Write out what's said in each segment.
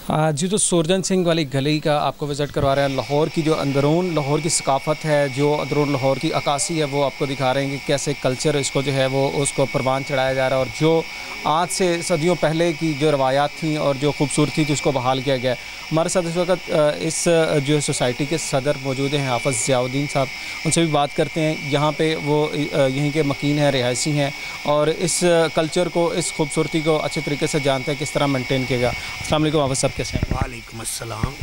जी, तो सुरजन सिंह वाली गली का आपको विज़िट करवा रहे हैं। लाहौर की जो अंदरून लाहौर की सकाफ़त है, जो अंदरून लाहौर की अक्कासी है, वो आपको दिखा रहे हैं कि कैसे कल्चर इसको जो है वो उसको परवान चढ़ाया जा रहा है, और जो आज से सदियों पहले की जो रवायात थी और जो खूबसूरती थी उसको बहाल किया गया है। हमारे साथ इस वक्त इस जो सोसाइटी के सदर मौजूद हैं, हाफ़िज़ ज़ियाउद्दीन साहब। उनसे भी बात करते हैं। यहाँ पे वो यहीं के मकीन हैं, रिहायशी हैं, और इस कल्चर को, इस खूबसूरती को अच्छे तरीके से जानते हैं किस तरह मेंटेन किया गया। अस्सलाम वालेकुम हाफ़िज़ साहब, कैसे हैं? वालेकुम अस्सलाम।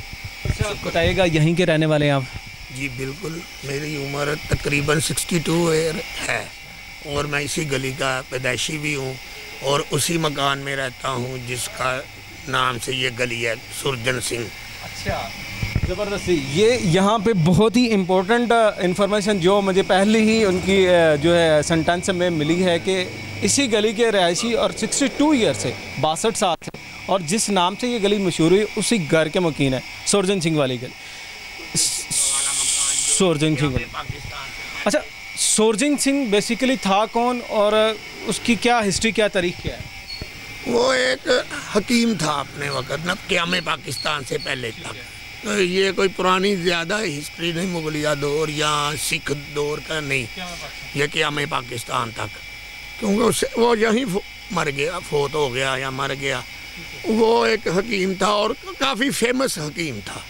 अच्छा, बताइएगा, यहीं के रहने वाले हैं आप? जी बिल्कुल, मेरी उम्र तकरीबन 62 है और मैं इसी गली का पैदाइशी भी हूँ और उसी मकान में रहता हूँ जिसका नाम से ये गली है, सुरजन सिंह। अच्छा, ज़बरदस्ती। ये यहाँ पे बहुत ही इम्पोर्टेंट इंफॉर्मेशन जो मुझे पहले ही उनकी जो है सेंटेंस में मिली है कि इसी गली के रहायशी और 62 ईयर से 62 साल से, और जिस नाम से ये गली मशहूर हुई उसी घर के मकीन है, सुरजन सिंह वाली गली। सुरजन सिंह वाली। अच्छा, सुरजन सिंह बेसिकली था कौन और उसकी क्या हिस्ट्री, क्या तारीख क्या है? वो एक हकीम था अपने वक़्त ना, क़याम पाकिस्तान से पहले तक। तो ये कोई पुरानी ज़्यादा हिस्ट्री नहीं, मुगलिया दौर या सिख दौर का नहीं, ये क़याम पाकिस्तान तक, क्योंकि उससे वो यहीं मर गया, फोत हो गया या मर गया। वो एक हकीम था और काफ़ी फेमस हकीम था।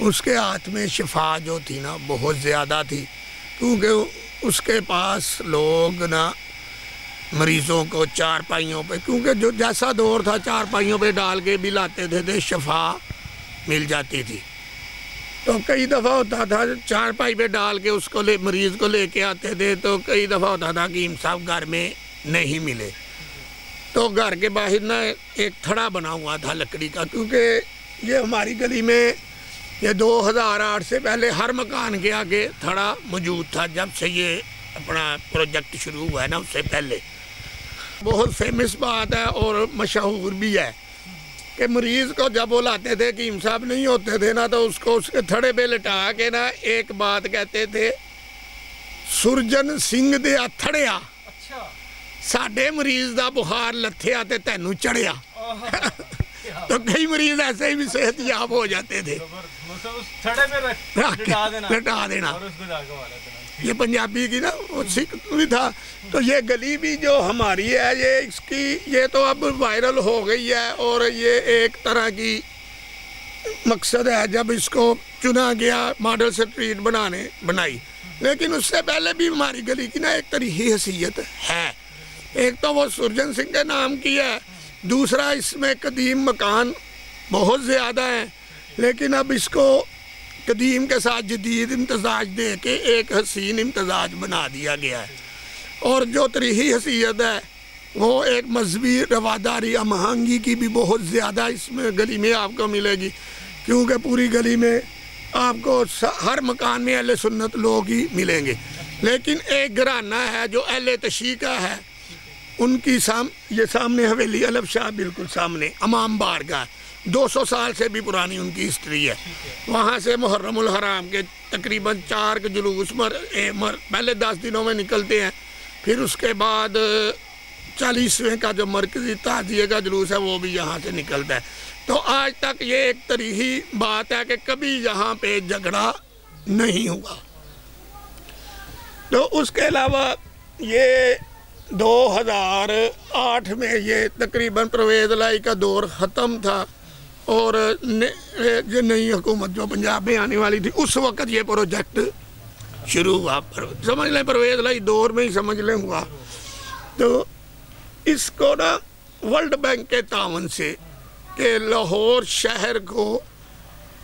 उसके हाथ में शिफा जो थी ना बहुत ज़्यादा थी, क्योंकि उसके पास लोग ना मरीज़ों को चारपाइयों पे, क्योंकि जो जैसा दौर था चारपाइयों पे डाल के भी लाते थे शिफा मिल जाती थी। तो कई दफ़ा होता था चारपाई पे डाल के उसको मरीज़ को लेके आते थे, तो कई दफ़ा होता था कि साहब घर में नहीं मिले, तो घर के बाहर ना एक थड़ा बना हुआ था लकड़ी का, क्योंकि ये हमारी गली में ये 2008 से पहले हर मकान के आगे थड़ा मौजूद था। जब से ये अपना प्रोजेक्ट शुरू हुआ है ना, उससे पहले बहुत फेमस बात है और मशहूर भी है कि मरीज़ को जब वो लाते थे कि साहब नहीं होते थे ना, तो उसको उसके थड़े पे लिटा के ना एक बात कहते थे, सुरजन सिंह दे थड़िया। अच्छा, साडे मरीज़ दा बुखार लथया ते तैनू चढ़िया। तो कई मरीज ऐसे ही भी सेहतयाब हो जाते थे, लटा देना। ये पंजाबी की ना वो सिख भी था। तो ये गली भी जो हमारी है, ये इसकी ये तो अब वायरल हो गई है और ये एक तरह की मकसद है जब इसको चुना गया मॉडल स्ट्रीट बनाई। लेकिन उससे पहले भी हमारी गली की ना एक तरीही हैसियत है। एक तो वो सुरजन सिंह के नाम की है, दूसरा इसमें कदीम मकान बहुत ज़्यादा है, लेकिन अब इसको कदीम के साथ जदीद इम्तजाज दे के एक हसीन इम्तजाज बना दिया गया है। और जो तरीही हैसियत है वो एक मजहबी रवादारी अमहंगी की भी बहुत ज़्यादा इसमें गली में आपको मिलेगी, क्योंकि पूरी गली में आपको हर मकान में अहले सुन्नत लोग ही मिलेंगे। लेकिन एक घराना है जो अहले तशी का है, उनकी ये सामने हवेली अलफ शाह बिल्कुल सामने अमाम बार का 200 साल से भी पुरानी उनकी हिस्ट्री है। वहाँ से मुहर्रमुल हराम के तकरीबन 4 के जुलूस पहले 10 दिनों में निकलते हैं, फिर उसके बाद 40वें का जो मरकज़ी ताज़िए का जुलूस है वो भी यहाँ से निकलता है। तो आज तक ये एक तरीही बात है कि कभी यहाँ पे झगड़ा नहीं हुआ। तो उसके अलावा ये 2008 में ये तकरीबन परवेज़ लाई का दौर ख़त्म था और ये नई हुकूमत जो पंजाब में आने वाली थी, उस वक़्त ये प्रोजेक्ट शुरू हुआ। समझ लें परवेज़ लाई दौर में ही समझ लें हुआ। तो इसको ना वर्ल्ड बैंक के तावन से कि लाहौर शहर को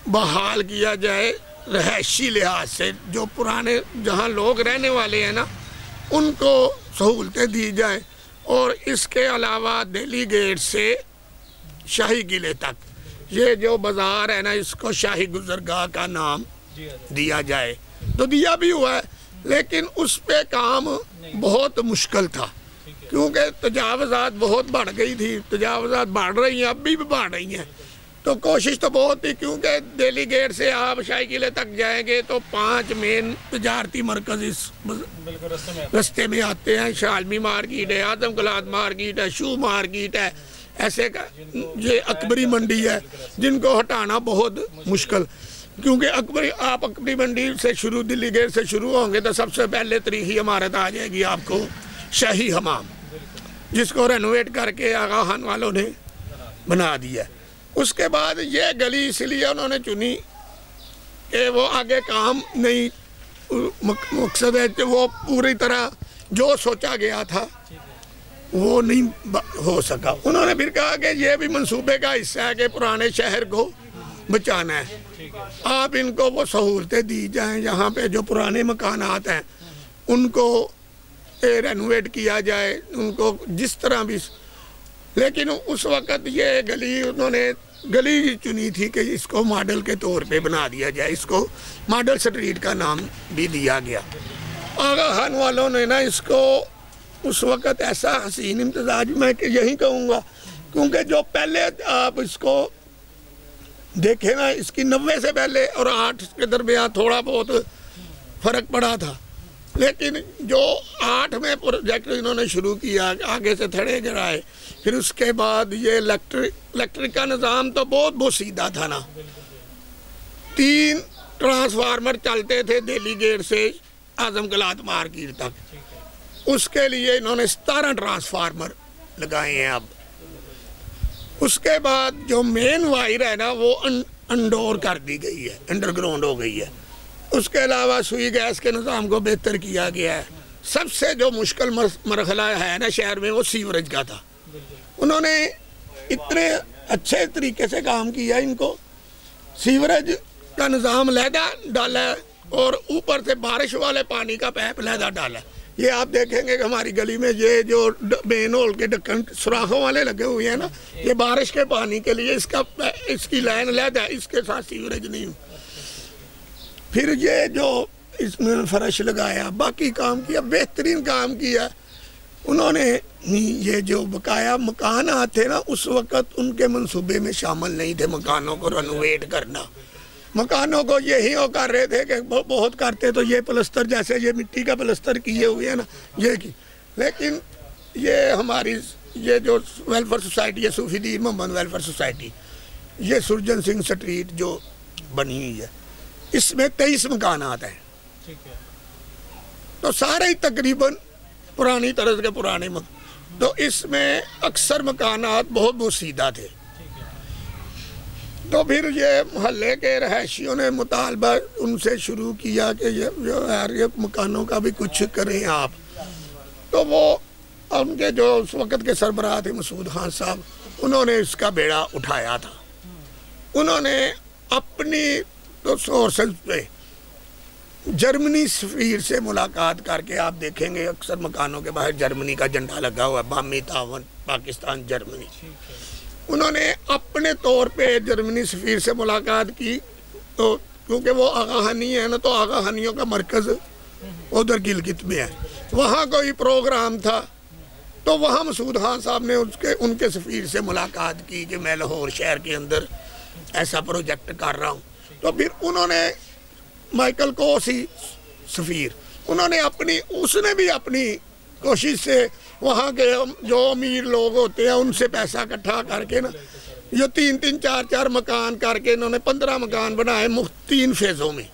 बहाल किया जाए रहायशी लिहाज से, जो पुराने जहाँ लोग रहने वाले हैं ना उनको सहूलतें दी जाए, और इसके अलावा दिल्ली गेट से शाही किले तक ये जो बाज़ार है ना, इसको शाही गुज़रगाह का नाम दिया जाए। तो दिया भी हुआ है, लेकिन उस पे काम बहुत मुश्किल था, क्योंकि तजावज़ात बहुत बढ़ गई थी। तजावज़ात बढ़ रही हैं, अब भी बढ़ रही हैं। तो कोशिश तो बहुत थी, क्योंकि दिल्ली गेट से आप शाही किले तक जाएंगे तो 5 मेन तजारती मरकज़ इस रास्ते में आते हैं। शालमी मार्केट है, आदम कलात मार्केट है, शू मार्केट है, ऐसे का ये अकबरी मंडी है जिनको हटाना बहुत मुश्किल, क्योंकि अकबरी मंडी से शुरू, दिल्ली गेट से शुरू होंगे तो सबसे पहले तरीक़ी इमारत आ जाएगी आपको शाही हमाम, जिसको रेनोवेट करके आगा खान वालों ने बना दिया। उसके बाद ये गली इसलिए उन्होंने चुनी कि वो आगे काम नहीं, मकसद है कि वो पूरी तरह जो सोचा गया था वो नहीं हो सका। उन्होंने फिर कहा कि ये भी मंसूबे का हिस्सा है कि पुराने शहर को बचाना है, आप इनको वो सहूलतें दी जाएं, यहाँ पे जो पुराने मकानात हैं उनको रेनोवेट किया जाए, उनको जिस तरह भी। लेकिन उस वक़्त ये गली उन्होंने गली चुनी थी कि इसको मॉडल के तौर पे बना दिया जाए, इसको मॉडल स्ट्रीट का नाम भी दिया गया। आगा खान वालों ने ना इसको उस वक़्त ऐसा हसीन इम्तिजाज मैं यही कहूँगा, क्योंकि जो पहले आप इसको देखें ना, इसकी 90 से पहले और 8 के दरमियान थोड़ा बहुत फ़र्क पड़ा था, लेकिन जो 8 में प्रोजेक्ट इन्होंने शुरू किया, आगे से थड़े गिराए, फिर उसके बाद ये इलेक्ट्रिक का निज़ाम तो बहुत सीधा था ना। 3 ट्रांसफार्मर चलते थे दिल्ली गेट से आजम कलात मार्केट तक, उसके लिए इन्होंने 17 ट्रांसफार्मर लगाए हैं अब। उसके बाद जो मेन वायर है ना वो अंडोर कर दी गई है, अंडरग्राउंड हो गई है। उसके अलावा सुई गैस के निज़ाम को बेहतर किया गया है। सबसे जो मुश्किल मरहला है ना शहर में वो सीवरेज का था, उन्होंने इतने अच्छे तरीके से काम किया, इनको सीवरेज का निज़ाम लहदा डाला और ऊपर से बारिश वाले पानी का पाइप लहदा डाला। ये आप देखेंगे कि हमारी गली में ये जो मेन होल के ढक्कन सुराखों वाले लगे हुए हैं ना, ये बारिश के पानी के लिए इसकी लाइन लहदा है, इसके साथ सीवरेज नहीं। फिर ये जो इसमें फर्श लगाया, बाकी काम किया, बेहतरीन काम किया उन्होंने। ये जो बकाया मकान आते ना उस वक़्त उनके मंसूबे में शामिल नहीं थे मकानों को रेनोवेट करना। मकानों को यही वो कर रहे थे कि बहुत करते तो ये प्लस्तर, जैसे ये मिट्टी का प्लस्तर किए हुए हैं ना ये की। लेकिन ये हमारी ये जो वेलफेयर सोसाइटी है, सूफी दीन मोहम्मद वेलफेयर सोसाइटी, ये सुरजन सिंह स्ट्रीट जो बनी हुई है, इसमें 23 मकान आते हैं। तो सारे ही तकरीबन पुरानी तरह के पुराने तो इसमें अक्सर मकानात बहुत सीधा थे। तो फिर ये मोहल्ले के रहायशियों ने मुतालबा उनसे शुरू किया कि ये मकानों का भी कुछ करें आप। तो वो उनके जो उस वक़्त के सरबराह थे मसूद खान साहब, उन्होंने इसका बेड़ा उठाया था। उन्होंने अपनी तो सोर्सेज पे जर्मनी सफ़ीर से मुलाकात करके, आप देखेंगे अक्सर मकानों के बाहर जर्मनी का झंडा लगा हुआ है, बामी तावन पाकिस्तान जर्मनी। उन्होंने अपने तौर पे जर्मनी सफ़ीर से मुलाकात की, तो क्योंकि वो आगा खानी है ना, तो आगा खानियों का मरकज़ उधर गिलगित में है, वहाँ कोई प्रोग्राम था। तो वहाँ मसूद खान साहब ने उनके सफ़ीर से मुलाकात की कि मैं लाहौर शहर के अंदर ऐसा प्रोजेक्ट कर रहा हूँ। तो फिर उन्होंने माइकल कोसी सफ़ीर, उसने भी अपनी कोशिश से वहाँ के जो अमीर लोग होते हैं उनसे पैसा इकट्ठा करके ना, ये 3-3, 4-4 मकान करके इन्होंने 15 मकान बनाए मुफ्त 3 फेज़ों में।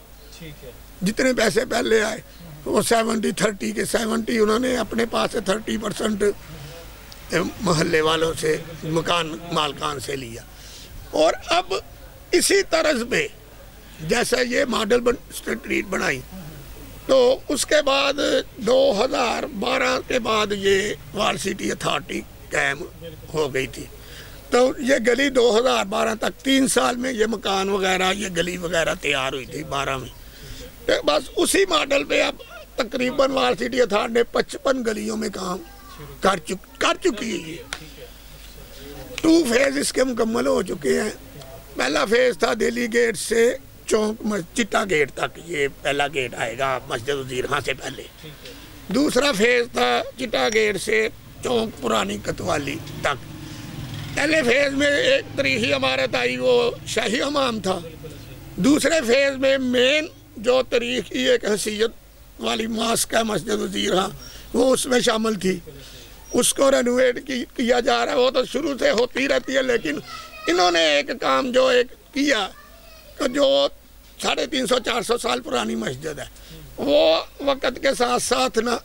जितने पैसे पहले आए वो 70-30 के 70 उन्होंने अपने पास से 30% मोहल्ले वालों से, मकान मालकान से लिया। और अब इसी तरह पे जैसा ये मॉडल स्ट्रीट बनाई, तो उसके बाद 2012 के बाद ये वाल सिटी अथॉरिटी कायम हो गई थी। तो ये गली 2012 तक 3 साल में ये मकान वगैरह, ये गली वगैरह तैयार हुई थी 12 में। तो बस उसी मॉडल पे अब तकरीबन वाल सिटी अथॉरिटी ने 55 गलियों में काम कर चुकी है। ये 2 फेज़ इसके मुकम्मल हो चुके हैं। पहला फेज़ था दिल्ली गेट से चौक चिट्टा गेट तक, ये पहला गेट आएगा मस्जिद वज़ीर खां से पहले। दूसरा फेज़ था चिट्टा गेट से चौक पुरानी कतवाली तक। पहले फेज़ में एक तरीक़ी इमारत आई, वो शाही हमाम था। दूसरे फेज़ में मेन जो तरीक़ी एक हैसियत वाली मास्क है मस्जिद वज़ीर खां, वो उसमें शामिल थी। उसको रेनोवेट किया जा रहा है। वो तो शुरू से होती रहती है, लेकिन इन्होंने एक काम जो एक किया कि जो 350-400 साल पुरानी मस्जिद है, वो वक़्त के साथ साथ ना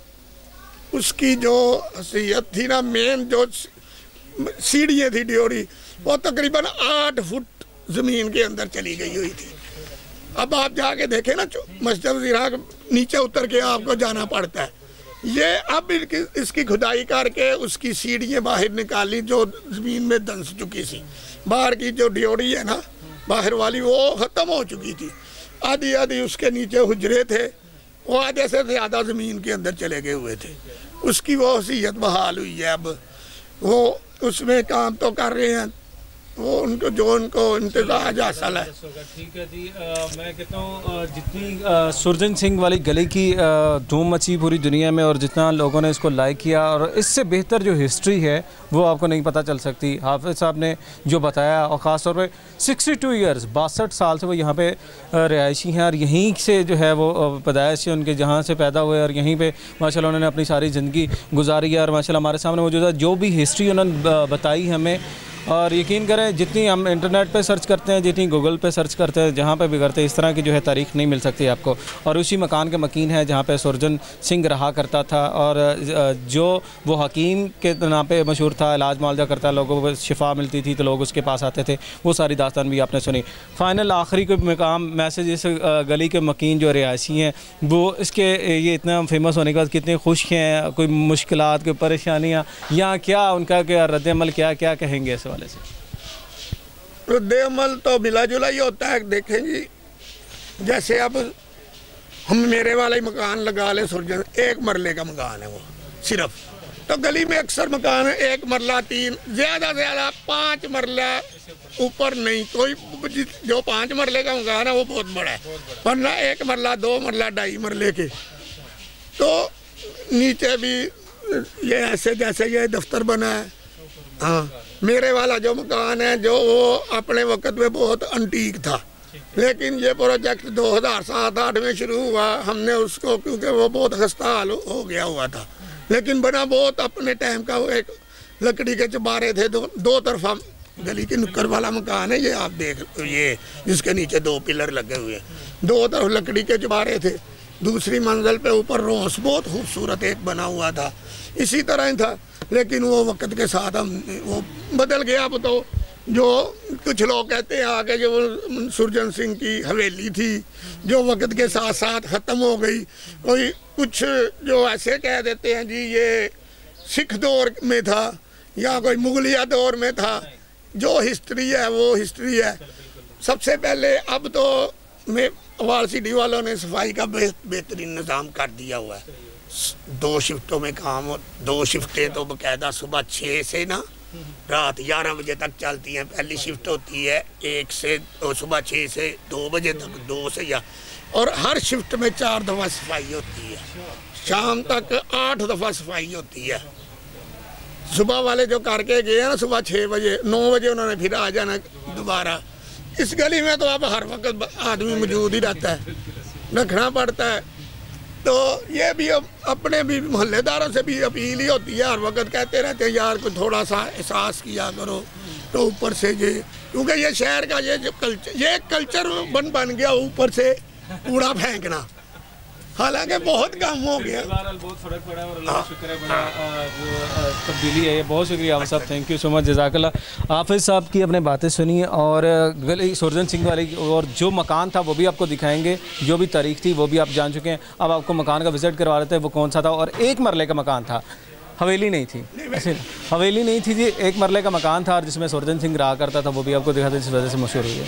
उसकी जो हैसियत थी ना, मेन जो सीढ़ियाँ थी ड्योरी, वो तकरीबन 8 फुट ज़मीन के अंदर चली गई हुई थी। अब आप जाके देखें ना, मस्जिद ज़िरा नीचे उतर के आपको जाना पड़ता है। ये अब इसकी खुदाई करके उसकी सीढ़ियाँ बाहर निकाली जो ज़मीन में धंस चुकी थी। बाहर की जो ड्योरी है ना बाहर वाली, वो ख़त्म हो चुकी थी। आधी आधी उसके नीचे हुजरे थे, वो आधे से ज़्यादा ज़मीन के अंदर चले गए हुए थे। उसकी वो हैसियत बहाल हुई है। अब वो उसमें काम तो कर रहे हैं, वो उनको जो उनको इंतजाज हासिल है। ठीक है जी। मैं कहता हूँ जितनी सुरजन सिंह वाली गली की धूम मची पूरी दुनिया में, और जितना लोगों ने इसको लाइक किया, और इससे बेहतर जो हिस्ट्री है वो आपको नहीं पता चल सकती। हाफिज़ साहब ने जो बताया, और ख़ास तौर पे 62 ईयर्स 62 साल से वो यहाँ पे रिहायशी हैं, और यहीं से जो है वो पैदाइश उनके जहाँ से पैदा हुए, और यहीं पे माशाल्लाह उन्होंने अपनी सारी ज़िंदगी गुजारी है। और माशाल्लाह हमारे सामने मौजूद है जो भी हिस्ट्री उन्होंने बताई हमें। और यकीन करें, जितनी हम इंटरनेट पे सर्च करते हैं, जितनी गूगल पे सर्च करते हैं, जहाँ पे भी करते हैं, इस तरह की जो है तारीख़ नहीं मिल सकती आपको। और उसी मकान के मकीन है जहाँ पे सुरजन सिंह रहा करता था, और जो वो हकीम के नाम पे मशहूर था, इलाज मुआवजा करता, लोगों को शिफा मिलती थी तो लोग उसके पास आते थे। वो सारी दास्तान भी आपने सुनी। फ़ाइनल आखिरी कोई मकाम मैसेज, इस गली के मकीन जो रिहायशी हैं वो इसके ये इतना फेमस होने के बाद कितने खुश हैं, कोई मुश्किलात, कोई परेशानियाँ, या क्या उनका क्या रद्द-ए-अमल, क्या कहेंगे इस वाले से? रद्द-ए-अमल तो मिला जुला ही होता है। देखें जी, जैसे अब हम मेरे वाला ही मकान लगा ले, सुरजन 1 मरले का मकान है वो सिर्फ, तो गली में अक्सर मकान है 1 मरला, 3, ज़्यादा से ज़्यादा 5 मरला, ऊपर नहीं कोई। जो 5 मरले का मकान है वो बहुत बड़ा है, वरना 1 मरला, 2 मरला, 2.5 मरले के। तो नीचे भी ये ऐसे जैसे ये दफ्तर बना है। हाँ, मेरे वाला जो मकान है जो वो अपने वक्त में बहुत अंटीक था, लेकिन ये प्रोजेक्ट 2007-8 में शुरू हुआ। हमने उसको, क्योंकि वो बहुत खस्ता हाल हो गया हुआ था, लेकिन बना बहुत अपने टाइम का। वो एक लकड़ी के चबारे थे, दो तरफा गली के नुक्कड़ वाला मकान है ये, आप देख, ये जिसके नीचे 2 पिलर लगे हुए, 2 तरफ लकड़ी के चबारे थे। दूसरी मंजिल पे ऊपर रोस बहुत खूबसूरत एक बना हुआ था, इसी तरह ही था। लेकिन वो वक्त के साथ हम वो बदल गया। अब तो जो कुछ लोग कहते हैं आगे जो सुरजन सिंह की हवेली थी, जो वक्त के साथ साथ ख़त्म हो गई। कोई कुछ जो ऐसे कह देते हैं जी ये सिख दौर में था, या कोई मुगलिया दौर में था। जो हिस्ट्री है वो हिस्ट्री है। सबसे पहले अब तो वाल सिटी वालों ने सफाई का बेहतरीन निज़ाम कर दिया हुआ है। 2 शिफ्टों में काम हो, 2 शिफ्टें तो बाकायदा सुबह 6 से ना रात 11 बजे तक चलती हैं। पहली शिफ्ट होती है 1 से सुबह 6 से 2 बजे तक, 2 से या, और हर शिफ्ट में 4 दफ़ा सफाई होती है। शाम तक 8 दफ़ा सफाई होती है। सुबह वाले जो करके गए हैं ना, सुबह 6 बजे 9 बजे उन्होंने फिर आ जाना दोबारा। इस गली में तो अब हर वक्त आदमी मौजूद ही रहता है, रखना पड़ता है। तो ये भी अपने भी मोहल्लेदारों से भी अपील ही होती है, हर वक्त कहते रहते हैं यार को थोड़ा सा एहसास किया करो। तो ऊपर से ये, क्योंकि ये शहर का ये कल्चर बन गया ऊपर से कूड़ा फेंकना, हालांकि बहुत कम हो गया। बहुत फर्क पड़ा है, और अल्लाह का शुक्र है बड़ा जो तब्दीली है ये। बहुत शुक्रिया साहब, थैंक यू सो मच, जज़ाकल्लाह। हाफिज़ साहब की अपने बातें सुनी, और गली सुरजन सिंह वाली, और जो मकान था वो भी आपको दिखाएंगे, जो भी तारीख थी वो भी आप जान चुके हैं। अब आपको मकान का विज़िट करवा रहे थे, वो कौन सा था, और 1 मरले का मकान था, हवेली नहीं थी। ऐसे हवेली नहीं थी जी, 1 मरले का मकान था, और जिसमें सुरजन सिंह रहा करता था, वो भी आपको दिखाते, इस वजह से मशहूर हुई है।